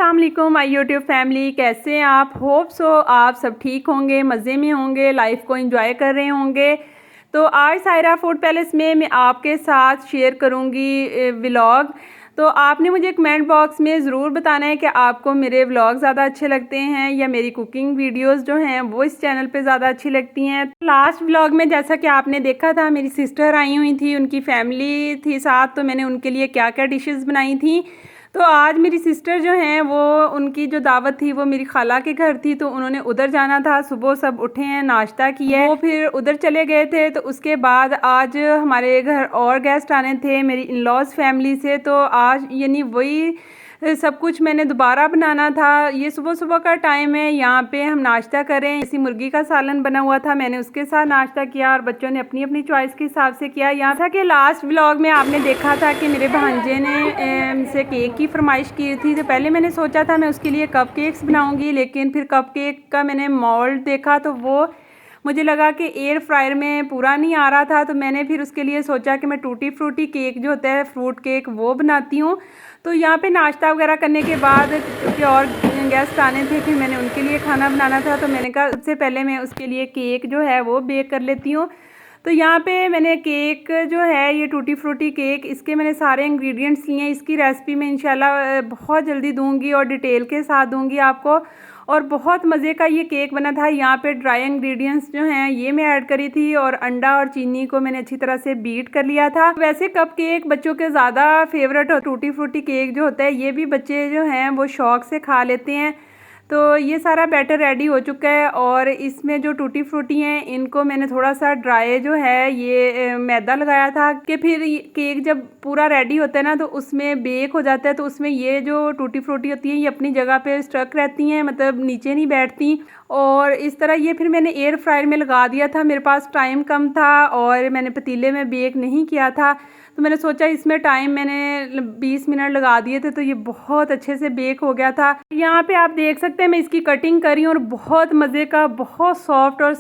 अस्सलाम वालेकुम my YouTube family, कैसे हैं आप। होप सो आप सब ठीक होंगे, मज़े में होंगे, लाइफ को एंजॉय कर रहे होंगे। तो आज सायरा फूड पैलेस में मैं आपके साथ शेयर करूंगी व्लॉग। तो आपने मुझे कमेंट बॉक्स में ज़रूर बताना है कि आपको मेरे व्लॉग ज़्यादा अच्छे लगते हैं या मेरी कुकिंग वीडियोस जो हैं वो इस चैनल पे ज़्यादा अच्छी लगती हैं। लास्ट व्लॉग में जैसा कि आपने देखा था, मेरी सिस्टर आई हुई थी, उनकी फैमिली थी साथ, तो मैंने उनके लिए क्या क्या डिशेस बनाई थी। तो आज मेरी सिस्टर जो हैं वो, उनकी जो दावत थी वो मेरी खाला के घर थी, तो उन्होंने उधर जाना था। सुबह सब उठे हैं, नाश्ता किया है, वो फिर उधर चले गए थे। तो उसके बाद आज हमारे घर और गेस्ट आने थे मेरी इन लॉज फैमिली से। तो आज यानी वही सब कुछ मैंने दोबारा बनाना था। ये सुबह सुबह का टाइम है, यहाँ पे हम नाश्ता करें। इसी मुर्गी का सालन बना हुआ था, मैंने उसके साथ नाश्ता किया और बच्चों ने अपनी अपनी चॉइस के हिसाब से किया। यहाँ था कि लास्ट व्लॉग में आपने देखा था कि मेरे भांजे ने से केक की फरमाइश की थी। तो पहले मैंने सोचा था मैं उसके लिए कप केक्स बनाऊँगी, लेकिन फिर कप केक का मैंने मोल्ड देखा तो वो मुझे लगा कि एयर फ्रायर में पूरा नहीं आ रहा था। तो मैंने फिर उसके लिए सोचा कि मैं टूटी फ्रूटी केक जो होता है, फ्रूट केक, वो बनाती हूँ। तो यहाँ पे नाश्ता वगैरह करने के बाद क्योंकि और गेस्ट आने थे, फिर मैंने उनके लिए खाना बनाना था, तो मैंने कहा सबसे पहले मैं उसके लिए केक जो है वो बेक कर लेती हूँ। तो यहाँ पे मैंने केक जो है, ये टूटी फ्रूटी केक, इसके मैंने सारे इंग्रेडिएंट्स लिए हैं। इसकी रेसिपी मैं इंशाल्लाह बहुत जल्दी दूँगी और डिटेल के साथ दूँगी आपको। और बहुत मज़े का ये केक बना था। यहाँ पे ड्राई इंग्रेडिएंट्स जो हैं ये मैं ऐड करी थी, और अंडा और चीनी को मैंने अच्छी तरह से बीट कर लिया था। वैसे कप केक बच्चों के ज़्यादा फेवरेट और टूटी फ्रूटी केक जो होता है ये भी बच्चे जो हैं वो शौक़ से खा लेते हैं। तो ये सारा बैटर रेडी हो चुका है, और इसमें जो टूटी फ्रूटी हैं इनको मैंने थोड़ा सा ड्राई जो है ये मैदा लगाया था कि फिर केक जब पूरा रेडी होता है ना तो उसमें बेक हो जाता है। तो उसमें ये जो टूटी फ्रूटी होती हैं ये अपनी जगह पे स्टक रहती हैं, मतलब नीचे नहीं बैठती। और इस तरह ये फिर मैंने एयर फ्रायर में लगा दिया था। मेरे पास टाइम कम था और मैंने पतीले में बेक नहीं किया था, तो मैंने सोचा इसमें टाइम मैंने 20 मिनट लगा दिए थे, तो ये बहुत अच्छे से बेक हो गया था। यहाँ पे आप देख सकते हैं मैं इसकी कटिंग करी और बहुत मज़े का, बहुत सॉफ्ट और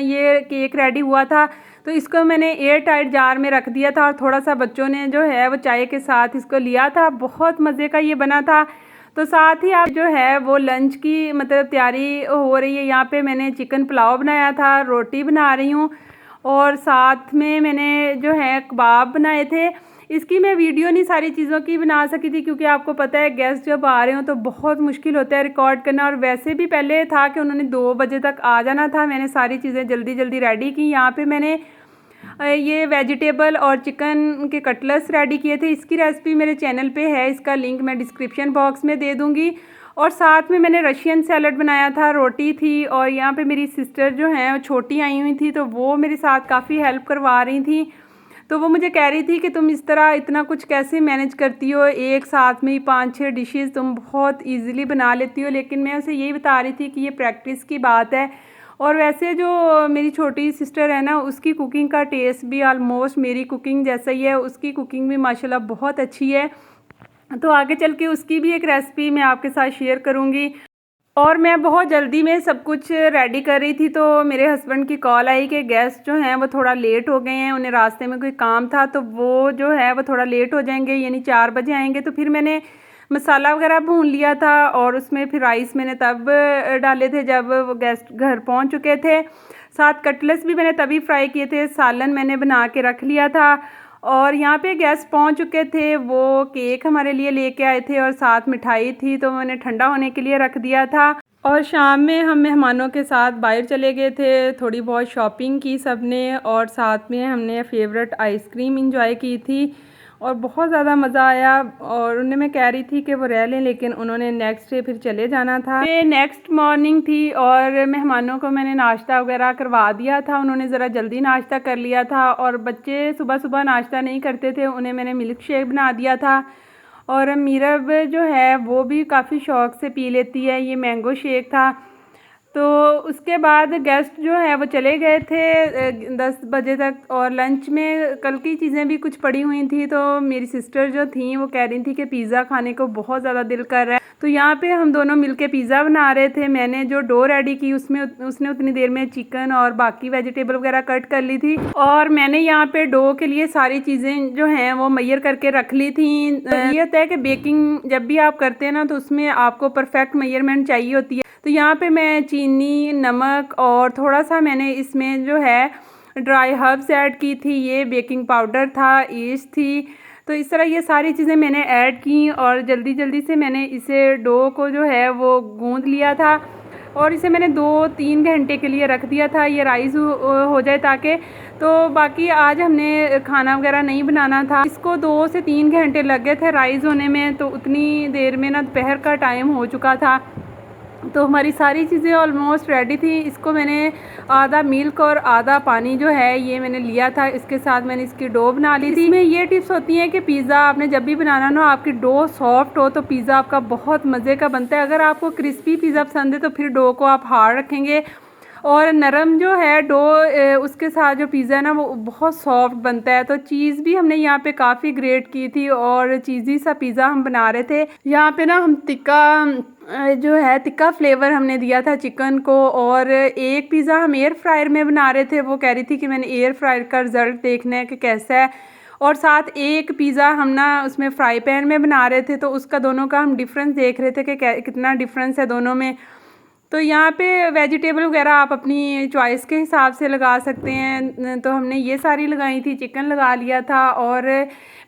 ये केक रेडी हुआ था। तो इसको मैंने एयर टाइट जार में रख दिया था, और थोड़ा सा बच्चों ने जो है वो चाय के साथ इसको लिया था। बहुत मज़े का ये बना था। तो साथ ही आप जो है वो लंच की मतलब तैयारी हो रही है। यहाँ पे मैंने चिकन पुलाव बनाया था, रोटी बना रही हूँ, और साथ में मैंने जो है कबाब बनाए थे। इसकी मैं वीडियो नहीं सारी चीज़ों की बना सकी थी, क्योंकि आपको पता है गेस्ट जब आ रहे हो तो बहुत मुश्किल होता है रिकॉर्ड करना। और वैसे भी पहले था कि उन्होंने 2 बजे तक आ जाना था। मैंने सारी चीज़ें जल्दी जल्दी रेडी की। यहाँ पे मैंने ये वेजिटेबल और चिकन के कटलेट्स रेडी किए थे। इसकी रेसिपी मेरे चैनल पे है, इसका लिंक मैं डिस्क्रिप्शन बॉक्स में दे दूँगी। और साथ में मैंने रशियन सैलड बनाया था, रोटी थी, और यहाँ पे मेरी सिस्टर जो हैं छोटी आई हुई थी, तो वो मेरे साथ काफ़ी हेल्प करवा रही थी। तो वो मुझे कह रही थी कि तुम इस तरह इतना कुछ कैसे मैनेज करती हो, एक साथ में ही 5-6 डिशेस तुम बहुत इजीली बना लेती हो। लेकिन मैं उसे यही बता रही थी कि ये प्रैक्टिस की बात है। और वैसे जो मेरी छोटी सिस्टर है ना, उसकी कुकिंग का टेस्ट भी ऑलमोस्ट मेरी कुकिंग जैसा ही है। उसकी कुकिंग भी माशाल्लाह बहुत अच्छी है। तो आगे चल के उसकी भी एक रेसिपी मैं आपके साथ शेयर करूँगी। और मैं बहुत जल्दी में सब कुछ रेडी कर रही थी, तो मेरे हस्बैंड की कॉल आई कि गेस्ट जो हैं वो थोड़ा लेट हो गए हैं, उन्हें रास्ते में कोई काम था, तो वो जो है वो थोड़ा लेट हो जाएंगे, यानी 4 बजे आएंगे। तो फिर मैंने मसाला वगैरह भून लिया था, और उसमें फिर राइस मैंने तब डाले थे जब वो गेस्ट घर पहुंच चुके थे। साथ कटलेट्स भी मैंने तभी फ्राई किए थे, सालन मैंने बना के रख लिया था। और यहाँ पे गेस्ट पहुंच चुके थे, वो केक हमारे लिए लेके आए थे और साथ मिठाई थी, तो मैंने ठंडा होने के लिए रख दिया था। और शाम में हम मेहमानों के साथ बाहर चले गए थे, थोड़ी बहुत शॉपिंग की सबने, और साथ में हमने फेवरेट आइसक्रीम इंजॉय की थी, और बहुत ज़्यादा मज़ा आया। और उन्हें मैं कह रही थी कि वो रह लें, लेकिन उन्होंने नेक्स्ट डे फिर चले जाना था। ये नेक्स्ट मॉर्निंग थी, और मेहमानों को मैंने नाश्ता वगैरह करवा दिया था। उन्होंने ज़रा जल्दी नाश्ता कर लिया था, और बच्चे सुबह सुबह नाश्ता नहीं करते थे, उन्हें मैंने मिल्क शेक बना दिया था। और मीरब जो है वो भी काफ़ी शौक़ से पी लेती है, ये मैंगो शेक था। तो उसके बाद गेस्ट जो है वो चले गए थे 10 बजे तक, और लंच में कल की चीज़ें भी कुछ पड़ी हुई थी। तो मेरी सिस्टर जो थी वो कह रही थी कि पिज़्ज़ा खाने को बहुत ज़्यादा दिल कर रहा है। तो यहाँ पे हम दोनों मिलके पिज़्ज़ा बना रहे थे। मैंने जो डो रेडी की उसमें उसने उतनी देर में चिकन और बाकी वेजिटेबल वगैरह कट कर ली थी, और मैंने यहाँ पे डो के लिए सारी चीज़ें जो हैं वो मैयर करके रख ली थी। ये होता है कि बेकिंग जब भी आप करते हैं ना, तो उसमें आपको परफेक्ट मेजरमेंट चाहिए होती है। तो यहाँ पे मैं चीनी, नमक और थोड़ा सा मैंने इसमें जो है ड्राई हर्ब्स ऐड की थी। ये बेकिंग पाउडर था, ईस्ट थी। तो इस तरह ये सारी चीज़ें मैंने ऐड की और जल्दी जल्दी से मैंने इसे डो को जो है वो गूंद लिया था, और इसे मैंने 2-3 घंटे के लिए रख दिया था ये राइस हो जाए ताकि। तो बाकी आज हमने खाना वगैरह नहीं बनाना था। इसको 2 से 3 घंटे लग गए थे राइस होने में, तो उतनी देर में ना दोपहर का टाइम हो चुका था। तो हमारी सारी चीज़ें ऑलमोस्ट रेडी थी। इसको मैंने आधा मिल्क और आधा पानी जो है ये मैंने लिया था, इसके साथ मैंने इसकी डो बना ली थी। इसमें ये टिप्स होती हैं कि पिज़्ज़ा आपने जब भी बनाना ना, आपकी डो सॉफ्ट हो तो पिज़्ज़ा आपका बहुत मज़े का बनता है। अगर आपको क्रिस्पी पिज़्ज़ा पसंद है तो फिर डो को आप हार्ड रखेंगे, और नरम जो है डो उसके साथ जो पिज़्ज़ा है ना वो बहुत सॉफ्ट बनता है। तो चीज़ भी हमने यहाँ पे काफ़ी ग्रेट की थी और चीज़ी सा पिज़्ज़ा हम बना रहे थे। यहाँ पे ना हम जो है तिक्का फ्लेवर हमने दिया था चिकन को, और एक पिज़्ज़ा हम एयर फ्रायर में बना रहे थे। वो कह रही थी कि मैंने एयर फ्रायर का रिज़ल्ट देखना है कि कैसा है, और साथ एक पिज़्ज़ा हम ना उसमें फ्राई पैन में बना रहे थे। तो उसका दोनों का हम डिफरेंस देख रहे थे कि कितना डिफरेंस है दोनों में। तो यहाँ पे वेजिटेबल वगैरह आप अपनी चॉइस के हिसाब से लगा सकते हैं। तो हमने ये सारी लगाई थी, चिकन लगा लिया था, और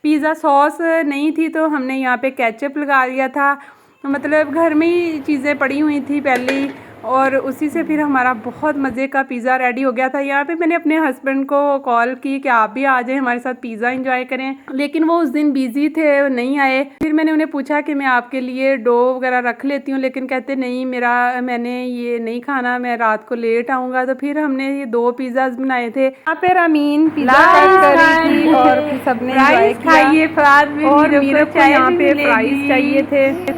पिज़्ज़ा सॉस नहीं थी तो हमने यहाँ पे केचप लगा लिया था। मतलब घर में ही चीज़ें पड़ी हुई थी पहले ही, और उसी से फिर हमारा बहुत मज़े का पिज़्ज़ा रेडी हो गया था। यहाँ पे मैंने अपने हस्बैंड को कॉल की कि आप भी आ जाएं हमारे साथ पिज़्ज़ा एंजॉय करें, लेकिन वो उस दिन बिज़ी थे, नहीं आए। फिर मैंने उन्हें पूछा कि मैं आपके लिए डो वगैरह रख लेती हूँ, लेकिन कहते नहीं, मैंने ये नहीं खाना, मैं रात को लेट आऊँगा। तो फिर हमने ये 2 पिज़्ज़ाज बनाए थे। यहाँ पे रामीन पिज़्ज़ा कर रही थी और सबने एंजॉय किया, और मीरब को यहाँ पे फ्राइज चाहिए थे।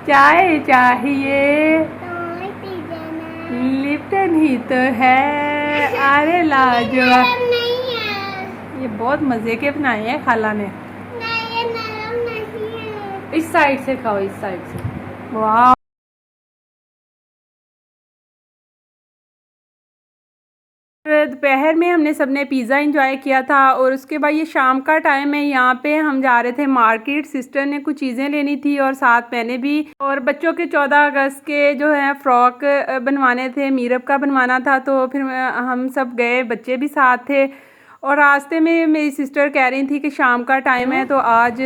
चाय चाहिए, लिप्टन ही तो है। अरे लाजवाब, ये बहुत मज़े के बनाए हैं खाला ने। इस साइड से खाओ, इस साइड से। वाह, दोपहर में हमने सबने पिज़्ज़ा एंजॉय किया था, और उसके बाद ये शाम का टाइम है। यहाँ पे हम जा रहे थे मार्केट, सिस्टर ने कुछ चीज़ें लेनी थी और साथ मैंने भी। और बच्चों के 14 अगस्त के जो है फ्रॉक बनवाने थे, मीरब का बनवाना था। तो फिर हम सब गए, बच्चे भी साथ थे। और रास्ते में मेरी सिस्टर कह रही थी कि शाम का टाइम है, तो आज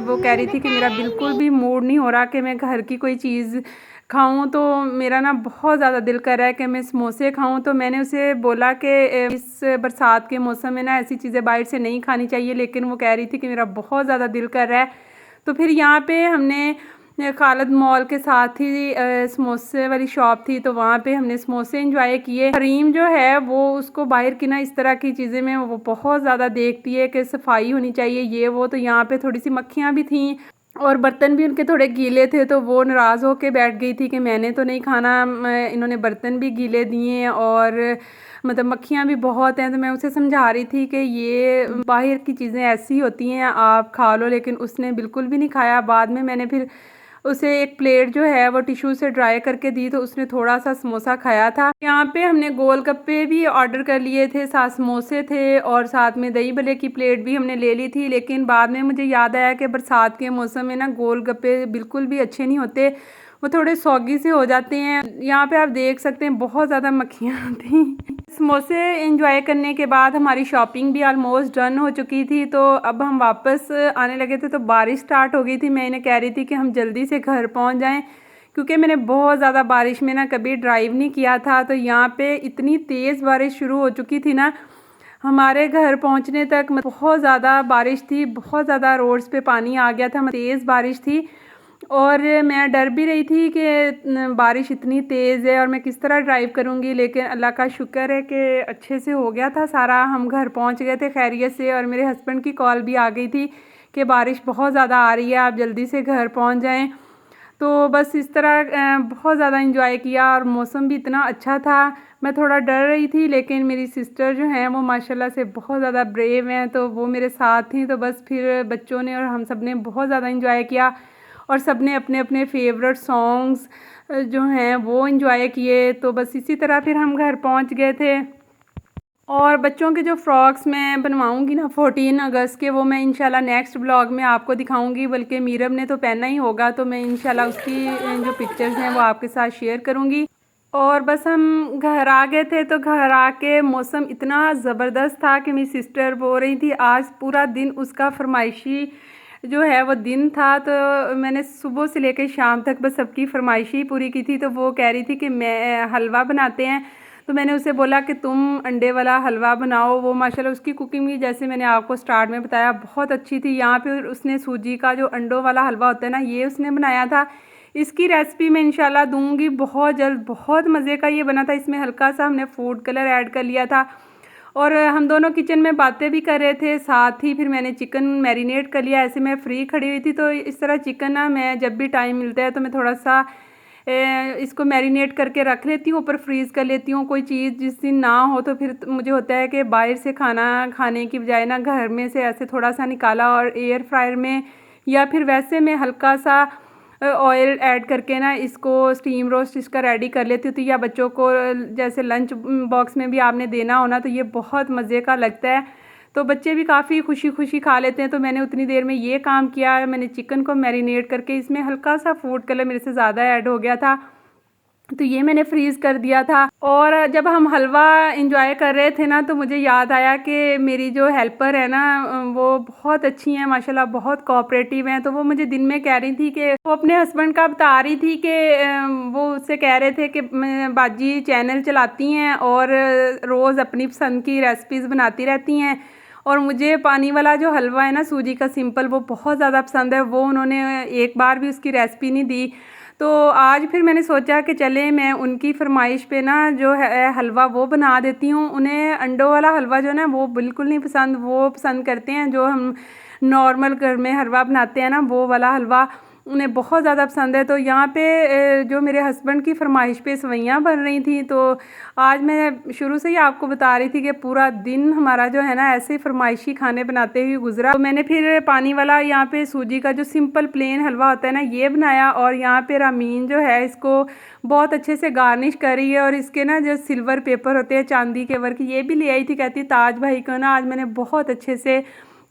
वो कह रही थी कि मेरा बिल्कुल भी मूड नहीं हो रहा कि मैं घर की कोई चीज़ खाऊं। तो मेरा ना बहुत ज़्यादा दिल कर रहा है कि मैं समोसे खाऊं। तो मैंने उसे बोला कि इस बरसात के मौसम में ना ऐसी चीज़ें बाहर से नहीं खानी चाहिए, लेकिन वो कह रही थी कि मेरा बहुत ज़्यादा दिल कर रहा है। तो फिर यहाँ पे हमने खालिद मॉल के साथ ही समोसे वाली शॉप थी, तो वहाँ पे हमने समोसे एंजॉय किए। करीम जो है वो उसको बाहर की ना इस तरह की चीज़ें में वो बहुत ज़्यादा देखती है कि सफाई होनी चाहिए ये वो। तो यहाँ पे थोड़ी सी मक्खियाँ भी थीं और बर्तन भी उनके थोड़े गीले थे, तो वो नाराज़ होके बैठ गई थी कि मैंने तो नहीं खाना, इन्होंने बर्तन भी गीले दिए और मतलब मक्खियाँ भी बहुत हैं। तो मैं उसे समझा रही थी कि ये बाहर की चीज़ें ऐसी होती हैं, आप खा लो, लेकिन उसने बिल्कुल भी नहीं खाया। बाद में मैंने फिर उसे एक प्लेट जो है वो टिश्यू से ड्राई करके दी, तो उसने थोड़ा सा समोसा खाया था। यहाँ पे हमने गोलगप्पे भी ऑर्डर कर लिए थे, साथ समोसे थे और साथ में दही भल्ले की प्लेट भी हमने ले ली थी। लेकिन बाद में मुझे याद आया कि बरसात के मौसम में ना गोलगप्पे बिल्कुल भी अच्छे नहीं होते, वो थोड़े सौगी से हो जाते हैं। यहाँ पे आप देख सकते हैं बहुत ज़्यादा मक्खियाँ थी। समोसे एंजॉय करने के बाद हमारी शॉपिंग भी ऑलमोस्ट डन हो चुकी थी, तो अब हम वापस आने लगे थे तो बारिश स्टार्ट हो गई थी। मैं इन्हें कह रही थी कि हम जल्दी से घर पहुंच जाएं, क्योंकि मैंने बहुत ज़्यादा बारिश में ना कभी ड्राइव नहीं किया था। तो यहाँ पे इतनी तेज़ बारिश शुरू हो चुकी थी ना, हमारे घर पहुँचने तक बहुत ज़्यादा बारिश थी, बहुत ज़्यादा रोड्स पे पानी आ गया था, तेज़ बारिश थी। और मैं डर भी रही थी कि बारिश इतनी तेज़ है और मैं किस तरह ड्राइव करूँगी, लेकिन अल्लाह का शुक्र है कि अच्छे से हो गया था सारा। हम घर पहुँच गए थे खैरियत से, और मेरे हस्बैंड की कॉल भी आ गई थी कि बारिश बहुत ज़्यादा आ रही है, आप जल्दी से घर पहुँच जाएँ। तो बस इस तरह बहुत ज़्यादा इंजॉय किया, और मौसम भी इतना अच्छा था। मैं थोड़ा डर रही थी, लेकिन मेरी सिस्टर जो हैं वो माशाल्लाह से बहुत ज़्यादा ब्रेव हैं, तो वो मेरे साथ थी। तो बस फिर बच्चों ने और हम सब ने बहुत ज़्यादा इंजॉय किया। और सब ने अपने अपने फेवरेट सॉन्ग्स जो हैं वो एंजॉय किए। तो बस इसी तरह फिर हम घर पहुंच गए थे। और बच्चों के जो फ्रॉक्स मैं बनवाऊंगी ना 14 अगस्त के, वो मैं इंशाल्लाह नेक्स्ट ब्लॉग में आपको दिखाऊंगी। बल्कि मीरब ने तो पहना ही होगा, तो मैं इंशाल्लाह उसकी जो पिक्चर्स हैं वो आपके साथ शेयर करूंगी। और बस हम घर आ गए थे, तो घर आके मौसम इतना ज़बरदस्त था कि मेरी सिस्टर बोल रही थी आज पूरा दिन उसका फरमाइशी जो है वो दिन था। तो मैंने सुबह से लेकर शाम तक बस सबकी फरमाइशी पूरी की थी। तो वो कह रही थी कि मैं हलवा बनाते हैं, तो मैंने उसे बोला कि तुम अंडे वाला हलवा बनाओ। वो माशाल्लाह उसकी कुकिंग भी जैसे मैंने आपको स्टार्ट में बताया बहुत अच्छी थी। यहाँ पे उसने सूजी का जो अंडों वाला हलवा होता है ना, ये उसने बनाया था। इसकी रेसिपी मैं इंशाल्लाह दूंगी बहुत जल्द। बहुत मज़े का ये बना था। इसमें हल्का सा हमने फूड कलर ऐड कर लिया था और हम दोनों किचन में बातें भी कर रहे थे। साथ ही फिर मैंने चिकन मैरिनेट कर लिया। ऐसे मैं फ्री खड़ी हुई थी, तो इस तरह चिकन ना मैं जब भी टाइम मिलता है तो मैं थोड़ा सा इसको मैरिनेट करके रख लेती हूँ, ऊपर फ्रीज़ कर लेती हूँ। कोई चीज़ जिस दिन ना हो तो फिर मुझे होता है कि बाहर से खाना खाने की बजाय ना घर में से ऐसे थोड़ा सा निकाला और एयर फ्रायर में या फिर वैसे मैं हल्का सा ऑयल ऐड करके ना इसको स्टीम रोस्ट इसका रेडी कर लेती हूँ। तो या बच्चों को जैसे लंच बॉक्स में भी आपने देना हो ना, तो ये बहुत मज़े का लगता है। तो बच्चे भी काफ़ी खुशी खुशी खा लेते हैं। तो मैंने उतनी देर में ये काम किया। मैंने चिकन को मैरिनेट करके इसमें हल्का सा फूड कलर मेरे से ज़्यादा ऐड हो गया था, तो ये मैंने फ्रीज़ कर दिया था। और जब हम हलवा इंजॉय कर रहे थे ना, तो मुझे याद आया कि मेरी जो हेल्पर है ना वो बहुत अच्छी हैं माशाल्लाह, बहुत कोऑपरेटिव हैं। तो वो मुझे दिन में कह रही थी कि वो अपने हस्बैंड का बता रही थी कि वो उससे कह रहे थे कि बाजी चैनल चलाती हैं और रोज़ अपनी पसंद की रेसिपीज़ बनाती रहती हैं। और मुझे पानी वाला जो हलवा है ना सूजी का सिंपल, वो बहुत ज़्यादा पसंद है। वो उन्होंने एक बार भी उसकी रेसिपी नहीं दी। तो आज फिर मैंने सोचा कि चले मैं उनकी फरमाइश पे ना जो है हलवा वो बना देती हूँ। उन्हें अंडों वाला हलवा जो है ना वो बिल्कुल नहीं पसंद। वो पसंद करते हैं जो हम नॉर्मल घर में हलवा बनाते हैं ना, वो वाला हलवा उन्हें बहुत ज़्यादा पसंद है। तो यहाँ पे जो मेरे हस्बैंड की फरमाइश पे सेवइयाँ बन रही थी, तो आज मैं शुरू से ही आपको बता रही थी कि पूरा दिन हमारा जो है ना ऐसे फरमाइशी खाने बनाते हुए गुजरा। तो मैंने फिर पानी वाला यहाँ पे सूजी का जो सिंपल प्लेन हलवा होता है ना ये बनाया। और यहाँ पे रामीन जो है इसको बहुत अच्छे से गार्निश कर रही है। और इसके ना जो सिल्वर पेपर होते हैं चांदी के वर्क, ये भी ले आई थी। कहती ताज भाई को ना आज मैंने बहुत अच्छे से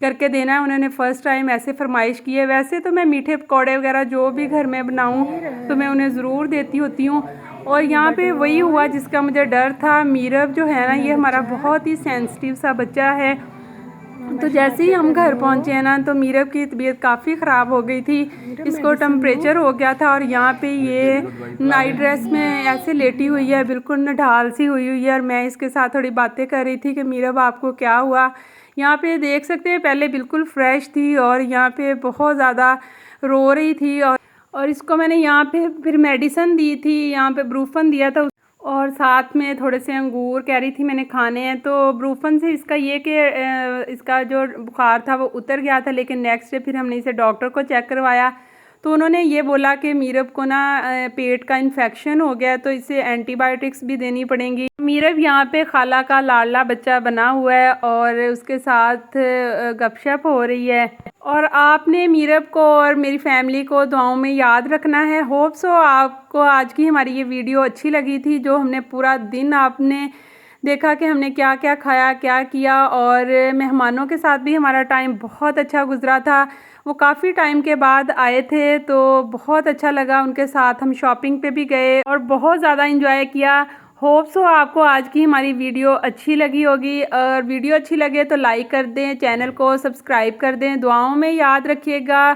करके देना है। उन्होंने फ़र्स्ट टाइम ऐसे फरमाइश की है। वैसे तो मैं मीठे पकौड़े वगैरह जो भी घर में बनाऊं तो मैं उन्हें ज़रूर देती होती हूँ। और यहाँ पे वही हुआ जिसका मुझे डर था। मीरब जो है ना ये हमारा बहुत ही सेंसिटिव सा बच्चा है। तो जैसे ही हम घर पहुँचे हैं ना, तो मीरब की तबीयत काफ़ी ख़राब हो गई थी। इसको टेम्परेचर हो गया था। और यहाँ पे ये नाइट ड्रेस में ऐसे लेटी हुई है, बिल्कुल नढाल सी हुई हुई है। और मैं इसके साथ थोड़ी बातें कर रही थी कि मीरब आपको क्या हुआ। यहाँ पे देख सकते हैं पहले बिल्कुल फ्रेश थी और यहाँ पे बहुत ज़्यादा रो रही थी। और इसको मैंने यहाँ पे फिर मेडिसिन दी थी, यहाँ पे ब्रूफन दिया था और साथ में थोड़े से अंगूर कह रही थी मैंने खाने हैं। तो ब्रूफन से इसका ये कि इसका जो बुखार था वो उतर गया था। लेकिन नेक्स्ट डे फिर हमने इसे डॉक्टर को चेक करवाया, तो उन्होंने ये बोला कि मीरब को ना पेट का इन्फेक्शन हो गया, तो इसे एंटीबायोटिक्स भी देनी पड़ेंगी। मीरब यहाँ पे खाला का लाडला बच्चा बना हुआ है और उसके साथ गपशप हो रही है। और आपने मीरब को और मेरी फैमिली को दुआओं में याद रखना है। होप सो आपको आज की हमारी ये वीडियो अच्छी लगी थी, जो हमने पूरा दिन आपने देखा कि हमने क्या क्या खाया क्या किया। और मेहमानों के साथ भी हमारा टाइम बहुत अच्छा गुजरा था। वो काफ़ी टाइम के बाद आए थे, तो बहुत अच्छा लगा उनके साथ। हम शॉपिंग पे भी गए और बहुत ज़्यादा इंजॉय किया। होप सो आपको आज की हमारी वीडियो अच्छी लगी होगी। और वीडियो अच्छी लगे तो लाइक कर दें, चैनल को सब्सक्राइब कर दें। दुआओं में याद रखिएगा।